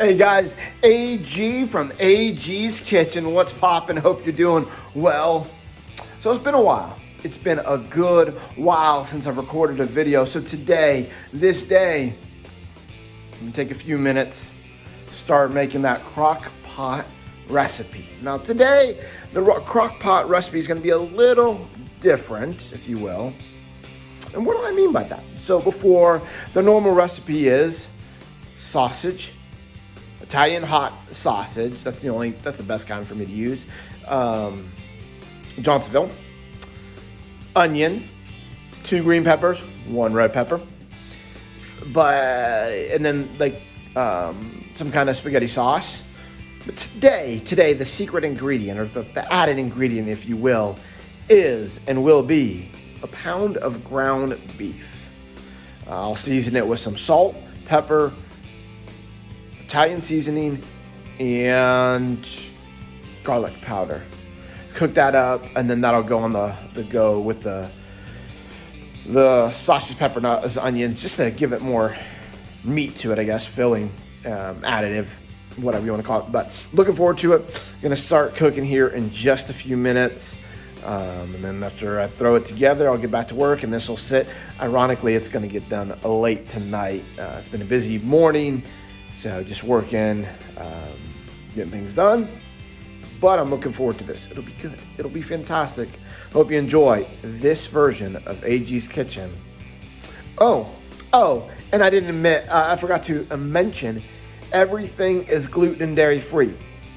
Hey guys, AG from AG's Kitchen. What's poppin'? Hope you're doing well. So it's been a while. It's been a good while since I've recorded a video. So today, this day, I'm gonna take a few minutes, start making that crock pot recipe. Now today, the crock pot recipe is gonna be a little different, if you will. And what do I mean by that? So before, the normal recipe is sausage, Italian hot sausage. That's the best kind for me to use. Johnsonville, onion, 2 green peppers, 1 red pepper, and then some kind of spaghetti sauce. But today, the secret ingredient, or the added ingredient, if you will, is and will be a pound of ground beef. I'll season it with some salt, pepper, Italian seasoning, and garlic powder. Cook that up, and then that'll go on the go with the sausage, pepper, nuts, onions, just to give it more meat to it, I guess, filling, additive, whatever you want to call it. But looking forward to it. Gonna start cooking here in just a few minutes. And then after I throw it together, I'll get back to work, and this will sit. Ironically, it's going to get done late tonight. It's been a busy morning, so just working, getting things done. But I'm looking forward to this. It'll be good. It'll be fantastic. Hope you enjoy this version of AG's Kitchen. Oh, and I didn't admit, I forgot to mention, everything is gluten and dairy free,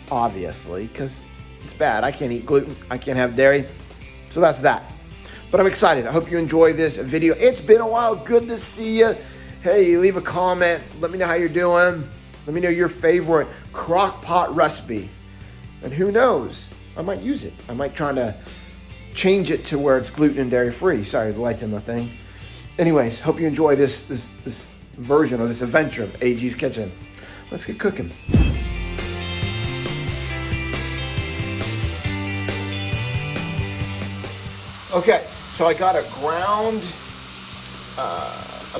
obviously, because it's bad. I can't eat gluten. I can't have dairy. So that's that. But I'm excited. I hope you enjoy this video. It's been a while. Good to see you. Hey, leave a comment. Let me know how you're doing. Let me know your favorite crock pot recipe. And who knows? I might use it. I might try to change it to where it's gluten and dairy free. Sorry, the light's in the thing. Anyways, hope you enjoy this version or this adventure of AG's Kitchen. Let's get cooking. Okay, so I got a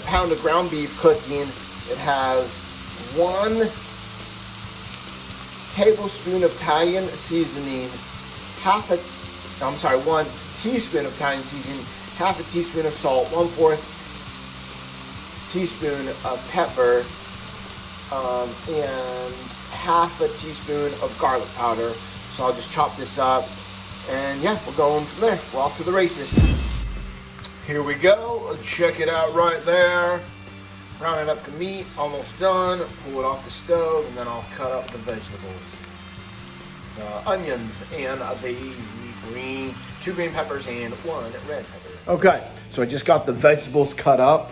pound of ground beef cooking. It has 1 tablespoon of Italian seasoning, 1 teaspoon of Italian seasoning, half a teaspoon of salt, 1/4 teaspoon of pepper, and half a teaspoon of garlic powder. So I'll just chop this up. And yeah, we're going from there. We're off to the races. Here we go. Check it out right there. Rounding up the meat, almost done. Pull it off the stove, and then I'll cut up the vegetables. The onions and the 2 green peppers and 1 red pepper. Okay, so I just got the vegetables cut up.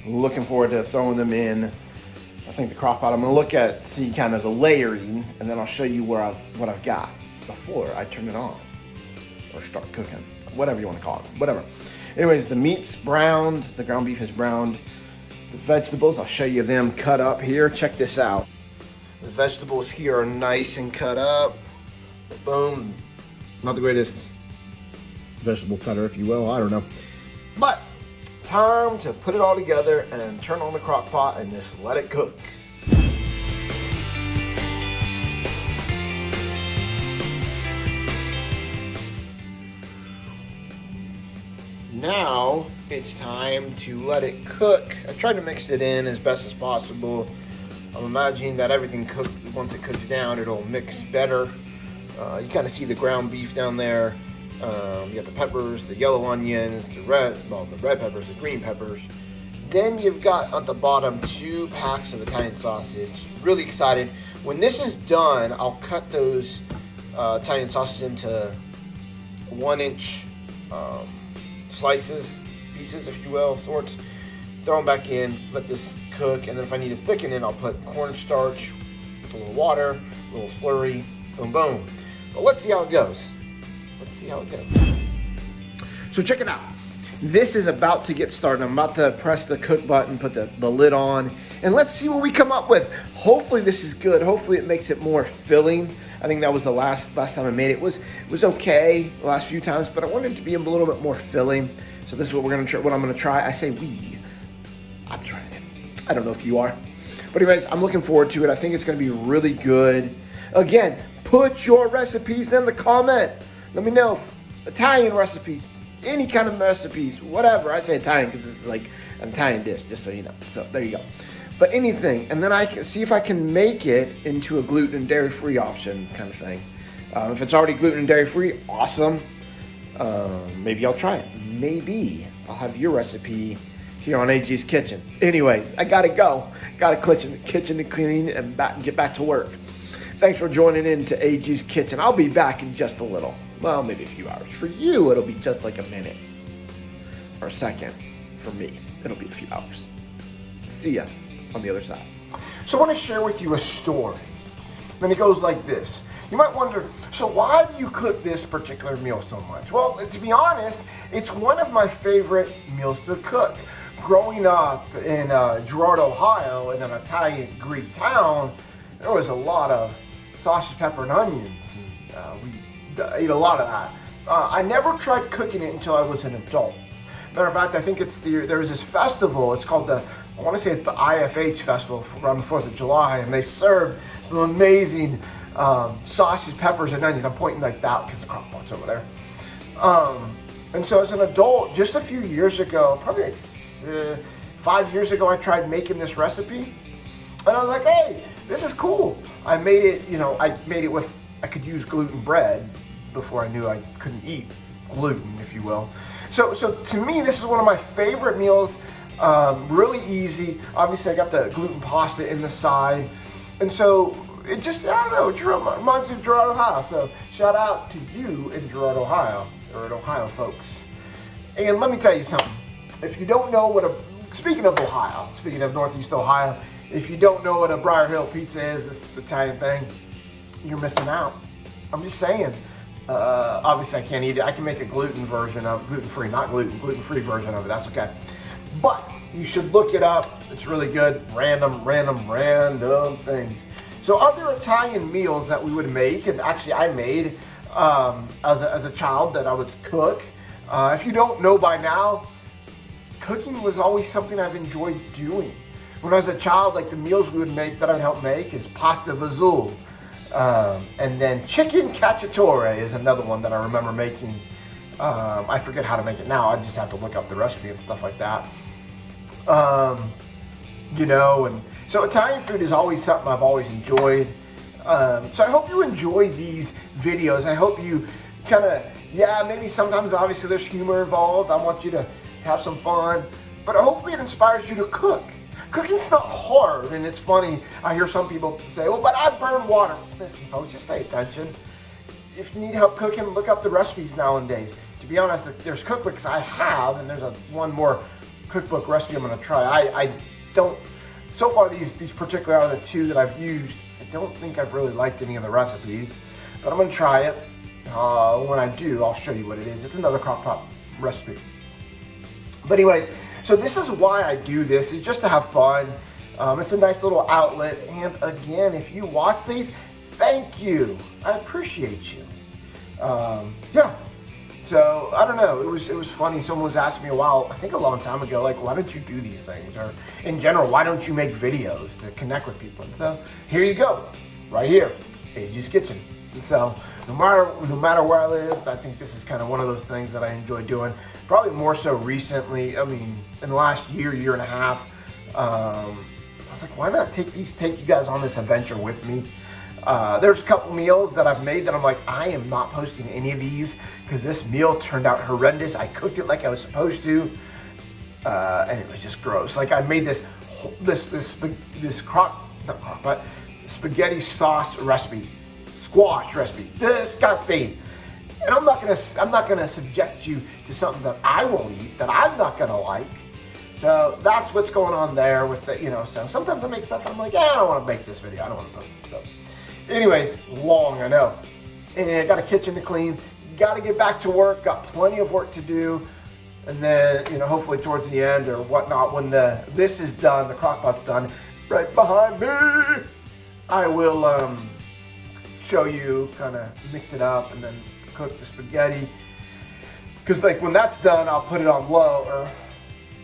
Looking forward to throwing them in, I think, the crock pot. I'm gonna see kind of the layering, and then I'll show you what I've got before I turn it on. Or start cooking, whatever you want to call it, whatever. Anyways, the meat's browned, the ground beef is browned. The vegetables, I'll show you them cut up here. Check this out. The vegetables here are nice and cut up. Boom. Not the greatest vegetable cutter, if you will, I don't know. But time to put it all together and turn on the crock pot and just let it cook. Now it's time to let it cook. I tried to mix it in as best as possible. I'm imagining that everything cooked, once it cooks down, it'll mix better. You kind of see the ground beef down there. You got the peppers, the yellow onions, the red peppers, the green peppers. Then you've got at the bottom 2 packs of Italian sausage. Really excited. When this is done, I'll cut those Italian sausage into 1-inch slices, pieces, if you will, sorts. Throw them back in, let this cook, and then if I need to thicken it, I'll put cornstarch with a little water, a little slurry, boom, boom. But let's see how it goes. So check it out. This is about to get started. I'm about to press the cook button, put the lid on, and let's see what we come up with. Hopefully this is good. Hopefully it makes it more filling. I think that was the last time I made it. It was okay the last few times, but I wanted it to be a little bit more filling. So this is what I'm gonna try. I say we. I'm trying it. I don't know if you are. But But anyways, I'm looking forward to it. I think it's going to be really good. Again, put your recipes in the comment. Let me know Italian recipes, any kind of recipes, whatever. I say Italian because this is like an Italian dish, just so you know. So there you go. But anything, and then I can see if I can make it into a gluten and dairy-free option kind of thing. If it's already gluten and dairy-free, awesome. Maybe I'll try it. Maybe I'll have your recipe here on AG's Kitchen. Anyways, I gotta go. Got a kitchen to clean and get back to work. Thanks for joining in to AG's Kitchen. I'll be back in just a little. Well, maybe a few hours. For you, it'll be just like a minute or a second. For me, it'll be a few hours. See ya on the other side. So I want to share with you a story. And it goes like this. You might wonder, so why do you cook this particular meal so much? Well, to be honest, it's one of my favorite meals to cook. Growing up in Girard, Ohio, in an Italian Greek town, there was a lot of sausage, pepper, and onions. And, we ate a lot of that. I never tried cooking it until I was an adult. Matter of fact, I think there's this festival. It's called I want to say it's the IFH festival around the 4th of July, and they serve some amazing sausage, peppers, and onions. I'm pointing like that because the crockpot's over there. And so as an adult, just a few years ago, probably like 5 years ago, I tried making this recipe, and I was like, hey, this is cool. I made it with, I could use gluten bread before I knew I couldn't eat gluten, if you will. So to me, this is one of my favorite meals. Really easy. Obviously, I got the gluten pasta in the side, and so it just, I don't know, it reminds me of Girard, Ohio. So shout out to you in Girard, Ohio, or Ohio folks. And let me tell you something. If you don't know speaking of Ohio, speaking of Northeast Ohio, if you don't know what a Briar Hill pizza is, this Italian thing, you're missing out. I'm just saying. Obviously, I can't eat it. I can make a gluten-free, not gluten-free version of it. That's okay. But you should look it up. It's really good. Random things. So other Italian meals that we would make, and actually I made as a child that I would cook. If you don't know by now, cooking was always something I've enjoyed doing. When I was a child, like the meals we would make that I'd help make is pasta vazul. And then chicken cacciatore is another one that I remember making. I forget how to make it now. I just have to look up the recipe and stuff like that. And so Italian food is always something I've always enjoyed. So I hope you enjoy these videos. I hope you kind of, maybe sometimes obviously there's humor involved. I want you to have some fun, but hopefully it inspires you to cook. Cooking's not hard, and it's funny. I hear some people say, well, but I burn water. Listen, folks, just pay attention. If you need help cooking, look up the recipes nowadays. To be honest, there's cookbooks I have, and there's one more cookbook recipe I'm going to try. I don't, so far these particular are the two that I've used. I don't think I've really liked any of the recipes, but I'm going to try it. When I do, I'll show you what it is. It's another crockpot recipe. But anyways, so this is why I do this, is just to have fun. It's a nice little outlet. And again, if you watch these, thank you. I appreciate you. So I don't know. It was funny. Someone was asking me I think a long time ago, like, why don't you do these things? Or in general, why don't you make videos to connect with people? And so here you go, right here, AG's Kitchen. And so no matter where I live, I think this is kind of one of those things that I enjoy doing. Probably more so recently. I mean, in the last year and a half, I was like, why not take you guys on this adventure with me? There's a couple meals that I've made that I'm like, I am not posting any of these because this meal turned out horrendous. I cooked it like I was supposed to, and it was just gross. Like I made this spaghetti sauce recipe, squash recipe, disgusting. And I'm not gonna subject you to something that I won't eat, that I'm not gonna like. So that's what's going on there with the, so sometimes I make stuff and I'm like, I don't want to make this video. I don't want to post it. So anyways, long, I know. And I got a kitchen to clean. Got to get back to work. Got plenty of work to do. And then, hopefully towards the end or whatnot, when this is done, the crockpot's done, right behind me, I will show you, kind of mix it up and then cook the spaghetti. Because like when that's done, I'll put it on low, or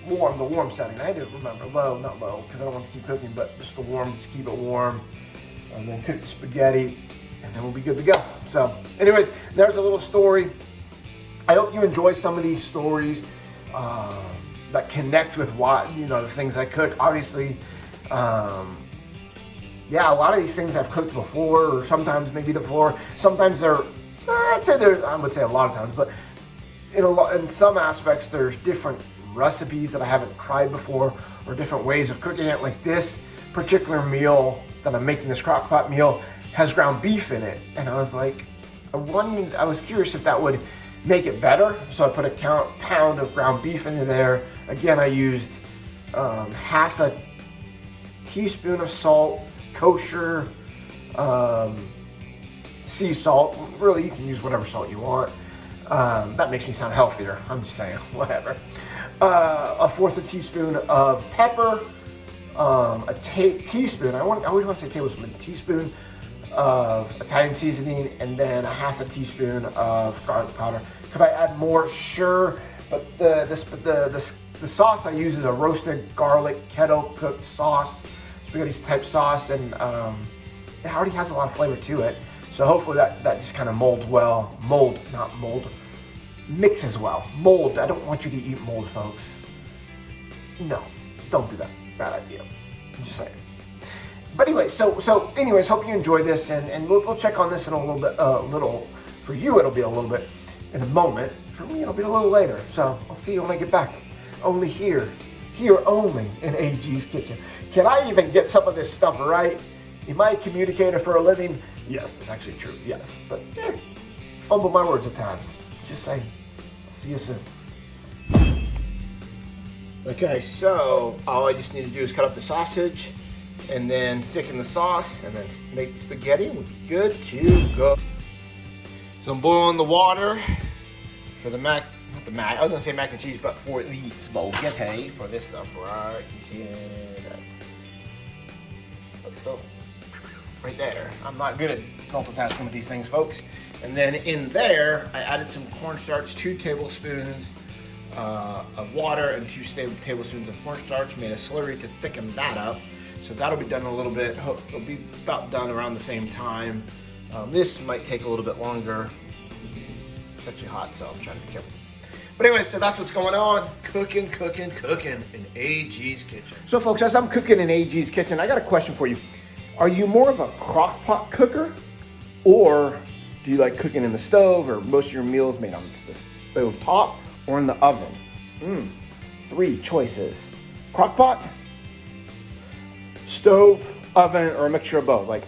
warm, the warm setting. I had to remember low, not low, because I don't want to keep cooking, but just the warm, just keep it warm. And then cook the spaghetti, and then we'll be good to go. So anyways, there's a little story. I hope you enjoy some of these stories that connect with what, the things I cook. Obviously, yeah, a lot of these things I've cooked before, or sometimes maybe before. Sometimes they're, I would say a lot of times, but in some aspects, there's different recipes that I haven't tried before, or different ways of cooking it. Like this particular meal that I'm making, this Crockpot meal, has ground beef in it. And I was like, I was curious if that would make it better. So I put a pound of ground beef into there. Again, I used half a teaspoon of salt, kosher sea salt. Really, you can use whatever salt you want. That makes me sound healthier. I'm just saying, whatever. A fourth a teaspoon of pepper, a teaspoon, I always want to say tablespoon, a teaspoon of Italian seasoning, and then a half a teaspoon of garlic powder. Could I add more? Sure, but the sauce I use is a roasted garlic kettle cooked sauce, spaghetti type sauce, and it already has a lot of flavor to it. So hopefully that just kind of mixes well. Mold, I don't want you to eat mold, folks. No, don't do that. Bad idea. I'm just saying. But anyway, so anyways, hope you enjoy this, and we'll check on this in a little bit. For you, it'll be a little bit in a moment. For me, it'll be a little later. So I'll see you when I get back. Only here only in AG's Kitchen. Can I even get some of this stuff right? Am I a communicator for a living? Yes, that's actually true. Yes, but fumble my words at times. Just saying. See you soon. Okay, so all I just need to do is cut up the sausage and then thicken the sauce and then make the spaghetti and we're good to go. So I'm boiling the water for the I was gonna say mac and cheese, but for the spaghetti, for this stuff, right? You can see it. Let's go. Right there. I'm not good at multitasking with these things, folks. And then in there, I added some cornstarch, 2 tablespoons of water and 2 tablespoons of cornstarch, made a slurry to thicken that up. So that'll be done in a little bit. It'll be about done around the same time. This might take a little bit longer. It's actually hot, so I'm trying to be careful. But anyway, so that's what's going on. Cooking in AG's Kitchen. So folks, as I'm cooking in AG's Kitchen, I got a question for you. Are you more of a crock-pot cooker, or do you like cooking in the stove, or most of your meals made on the stove top or in the oven? 3 choices. Crock-pot, stove, oven, or a mixture of both. Like,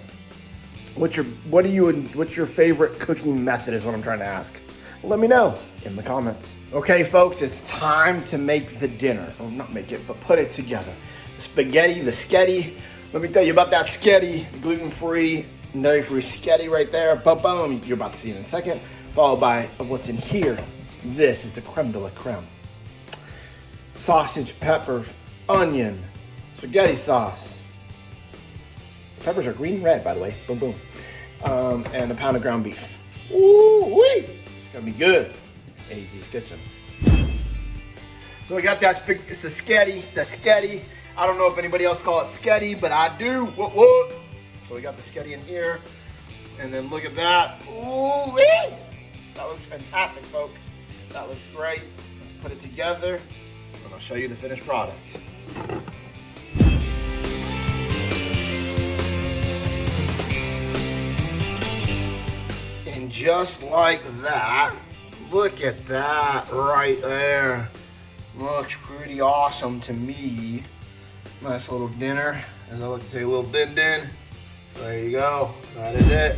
what's your favorite cooking method is what I'm trying to ask. Let me know in the comments. Okay, folks, it's time to make the dinner. Or not make it, but put it together. The spaghetti, the sketty. Let me tell you about that sketty, gluten-free, dairy-free sketty right there. Boom, you're about to see it in a second. Followed by what's in here. This is the creme de la creme. Sausage, peppers, onion, spaghetti sauce. Peppers are green and red, by the way. Boom, boom. And a pound of ground beef. Ooh-wee! It's gonna be good. AG's Kitchen. So we got that, it's the sketty. I don't know if anybody else call it sketty, but I do. What? So we got the sketty in here. And then look at that. Ooh-wee! That looks fantastic, folks. That looks great. Let's put it together, and I'll show you the finished product. And just like that, look at that right there. Looks pretty awesome to me. Nice little dinner, as I like to say, a little din-din. There you go, that is it.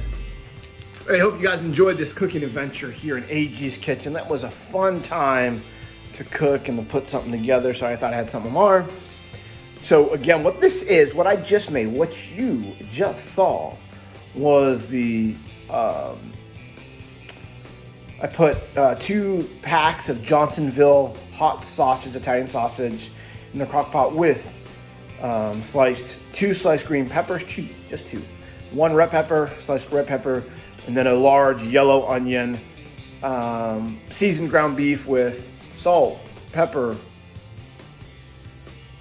I hope you guys enjoyed this cooking adventure here in AG's Kitchen. That was a fun time to cook and to put something together, so I thought I had something more. So again, what this is, what I just made, what you just saw, was the, I put 2 packs of Johnsonville hot sausage, Italian sausage, in the crock pot with 2 sliced green peppers, just 2. 1 red pepper, sliced red pepper, and then a large yellow onion, seasoned ground beef with salt, pepper,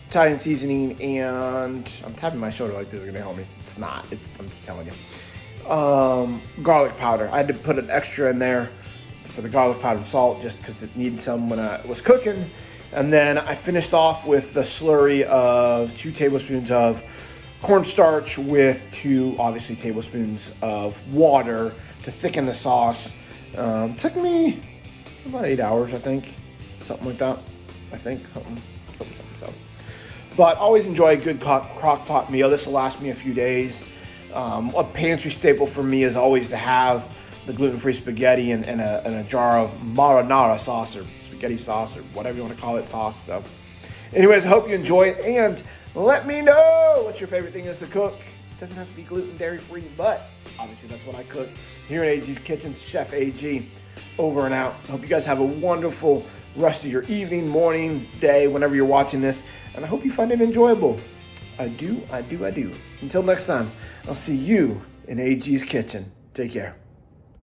Italian seasoning, and I'm tapping my shoulder like this is gonna help me. It's not. I'm just telling you. Garlic powder. I had to put an extra in there for the garlic powder and salt just because it needed some when I was cooking. And then I finished off with the slurry of 2 tablespoons of cornstarch with 2, obviously, tablespoons of water to thicken the sauce. Took me about 8 hours, I think. Something like that. Something. So. But always enjoy a good crock pot meal. This will last me a few days. A pantry staple for me is always to have the gluten-free spaghetti and a jar of marinara sauce or spaghetti sauce or whatever you want to call it, sauce. So anyways, I hope you enjoy it, and let me know what your favorite thing is to cook. It doesn't have to be gluten, dairy-free, but obviously that's what I cook here in AG's Kitchen. Chef AG, over and out. Hope you guys have a wonderful rest of your evening, morning, day, whenever you're watching this, and I hope you find it enjoyable. I do. Until next time, I'll see you in AG's Kitchen. Take care.